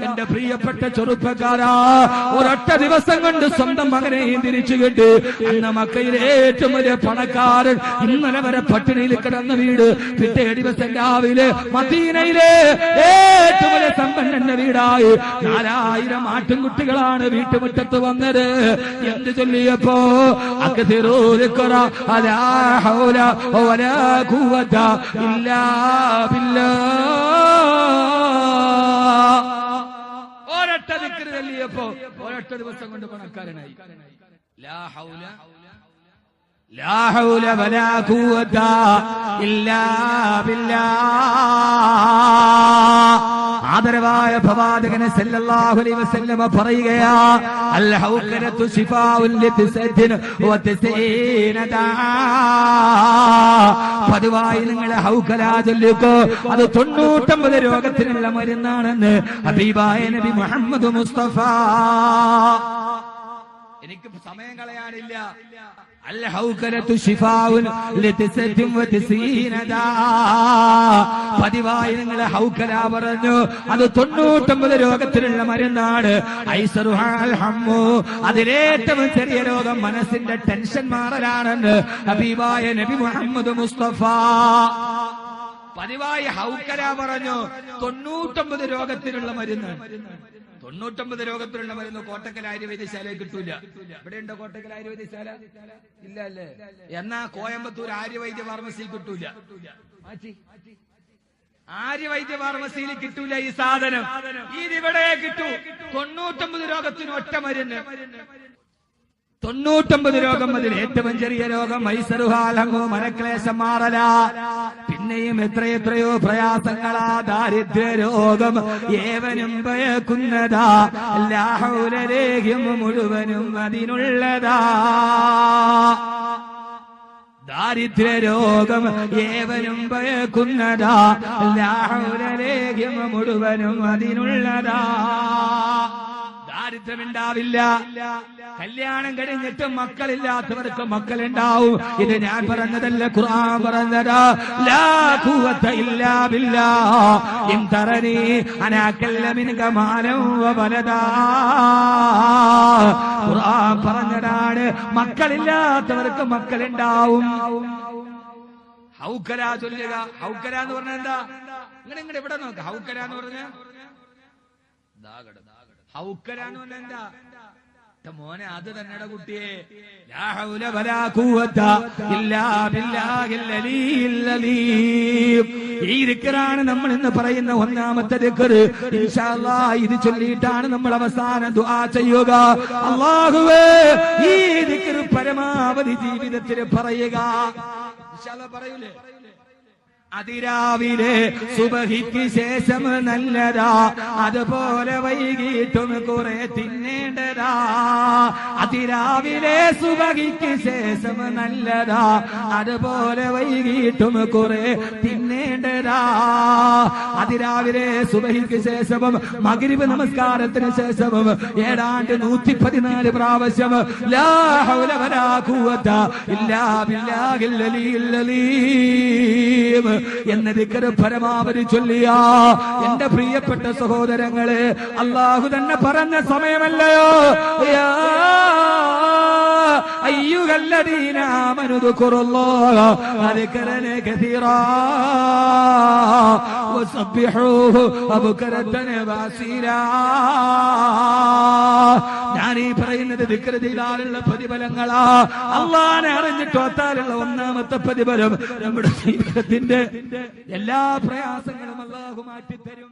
എന്റെ പ്രിയപ്പെട്ട ചെറുപ്പക്കാരാ, ഒരൊറ്റ ദിവസം കൊണ്ട് സ്വന്തം മകനെയും തിരിച്ചു കിട്ടി. ഇന്ന് മക്കയിലെ ഏറ്റവും വലിയ പണക്കാരൻ ഇന്നലെ വരെ പട്ടിണിയിൽ കിടന്ന വീട് പിറ്റേ ദിവസം രാവിലെ മദീനയിലെ ഏറ്റവും വലിയ സമ്പന്നന്റെ വീടായി. 4000 ആട്ടിൻകുട്ടികളാണ് വീട്ടുമുറ്റത്ത് വന്നത്. എന്ത് ചൊല്ലിയപ്പോ അലാ ഹൗല വലാ ഖുവത ഇല്ലാ ബില്ലാഹ്. ഒരൊറ്റ ദിക്ർ ചൊല്ലിയപ്പോ ഒരൊറ്റ ദിവസം കൊണ്ട് പണക്കാരനായി. ലാ ഹൗല വലാ ഖുവത ഇല്ലാ ബില്ലാഹ്. ആദരവായ പ്രവാചകൻ സല്ലല്ലാഹു അലൈഹി വസല്ലം പറയുകയാ, അൽ ഹൗകലതു ശിഫാഉൻ ലിതസദിൻ വതസീന ദാ. പതിവായി നിങ്ങൾ ഹൗകല ചൊല്ലിക്കോ, അത് 99 രോഗത്തിനുള്ള മരുന്നാണെന്ന് ഹബീബായ നബി മുഹമ്മദ് മുസ്തഫ. എനിക്ക് സമയം കളയാനില്ല. അൽ ഹൗകലതു ശിഫാഉൻ ലിതസദിൻ വതസീന ദാ. പതിവായി നിങ്ങൾ ഹൗകല പറഞ്ഞു, അത് 99 രോഗത്തിനുള്ള മരുന്നാണ്. ഐസറുഹാൽ ഹമ്മു, അതിലേറ്റവും ചെറിയ രോഗം മനസ്സിന്റെ ടെൻഷൻ മാറലാണെന്ന് ഹബീബായ നബി മുഹമ്മദ് മുസ്തഫ. പതിവായി ഹൗകല പറഞ്ഞു, 99 രോഗത്തിനുള്ള മരുന്ന്. 99 രോഗത്തിലുള്ള മരുന്ന് കോട്ടക്കൽ ആര്യവൈദ്യശാലയിൽ കിട്ടൂല. ഇവിടെ ഉണ്ടോ കോട്ടക്കൽ ആര്യവൈദ്യശാല? ഇല്ല അല്ലേ? എന്നാ കോയമ്പത്തൂർ ആര്യവൈദ്യ ഫാർമസി കിട്ടൂല. ആര്യവൈദ്യ ഫാർമസിയിൽ കിട്ടൂല ഈ സാധനം. ഇതിവിടെ കിട്ടൂ. 99 രോഗത്തിന് ഒറ്റ മരുന്ന്. 99 രോഗം, അതിൽ ഏറ്റവും ചെറിയ രോഗം ഐസറുഹാലങ്ങോ, മനക്ലേശം മാറല. പിന്നെയും എത്രയെത്രയോ പ്രയാസങ്ങളാ. ദാരിദ്ര്യ രോഗം ഏവനും ഭയക്കുന്നതാ. ലാ ഹൗല ലേഹ്യം മുഴുവനും അതിനുള്ളതാ. ദാരിദ്ര്യ രോഗം ഏവനും ഭയക്കുന്നതാ. ലാ ഹൗല ലേഹ്യം മുഴുവനും അതിനുള്ളതാ. ദാരിദ്ര്യമുണ്ടാവില്ല. കല്യാണം കഴിഞ്ഞിട്ട് മക്കളില്ലാത്തവർക്ക് മക്കളുണ്ടാവും. ഇത് ഞാൻ പറഞ്ഞതല്ല, ഖുർആൻ പറഞ്ഞതാ. ലാ ഖുവത ഇല്ലാ ബില്ലാഹ് ഇൻ തറനി അനാ കല്ലമിൻക മാലൻ വ വലദാ. ഖുർആൻ പറഞ്ഞതാണ്, മക്കളില്ലാത്തവർക്ക് മക്കളുണ്ടാവും. ഹൗകല ചൊല്ലുക. ഹൗകല എന്ന് പറഞ്ഞാൽ എന്താ? നിങ്ങൾ ഇവിടെ നോക്ക. ഹൗകല എന്ന് പറഞ്ഞ ഹൗകല എന്ന് പറഞ്ഞാൽ എന്താ? മോനെ, അത് തന്നെയുടെ കുട്ടിയെ. ലാ ഹൗല വലാ ഖുവത ഇല്ലാ ബില്ലാഹിൽ അലിയിൽ അലീം. ഈ ദിക്റാണ് നമ്മൾ ഇന്ന് പറയുന്ന ഒന്നാമത്തെ ദിക്ർ. ഇൻഷാ അല്ലാഹ് ഇത് ചൊല്ലിയിട്ടാണ് നമ്മൾ അവസാന ദുആ ചെയ്യുക. അല്ലാഹുവേ, ഈ ദിക്ർ പരമാവധി ജീവിതത്തിൽ പറയുക. ഇൻഷാ അല്ലാഹ് പറയൂലേ? അതിരാവിലെ സുബഹിക്ക് ശേഷം നല്ലതാ, അതുപോലെ വൈകിട്ടും കുറെ തിന്നേണ്ടതാ. അതിരാവിലെ സുബഹിക്ക് ശേഷം നല്ലതാ, അതുപോലെ വൈകിട്ടും കുറെ തിന്നേണ്ടതാ. അതിരാവിലെ സുബഹിക്ക് ശേഷവും മഗ്രിബ് നമസ്കാരത്തിന് ശേഷവും ഏതാണ്ട് 114 പ്രാവശ്യം ലാ ഹൗല വലാ ഖുവത ഇല്ലാ ബില്ലാഹിൽ അലിയിൽ അലീം എന്ന ദിക്ർ പരമാവധി ചൊല്ലിയ എന്റെ പ്രിയപ്പെട്ട സഹോദരങ്ങളെ, അല്ലാഹു തന്നെ പറഞ്ഞ സമയമല്ലയോ? യാ അയ്യുഹല്ലദീന ആമനു ദുകുറുല്ലാഹ ദിക്റൻ കസീറാ വസബ്ബിഹൂഹു ബുക്റതൻ വഅസീലാ. ഞാൻ ഈ പറയുന്നത് ദിക്ർ ചെയ്താലുള്ള പ്രതിഫലങ്ങളാ. അല്ലാഹുവിനെ അറിഞ്ഞിട്ട് ഓത്താലുള്ള ഒന്നാമത്തെ പ്രതിഫലം, നമ്മുടെ ജീവിതത്തിന്റെ എല്ലാ പ്രയാസങ്ങളും അല്ലാഹു മാറ്റിത്തരും.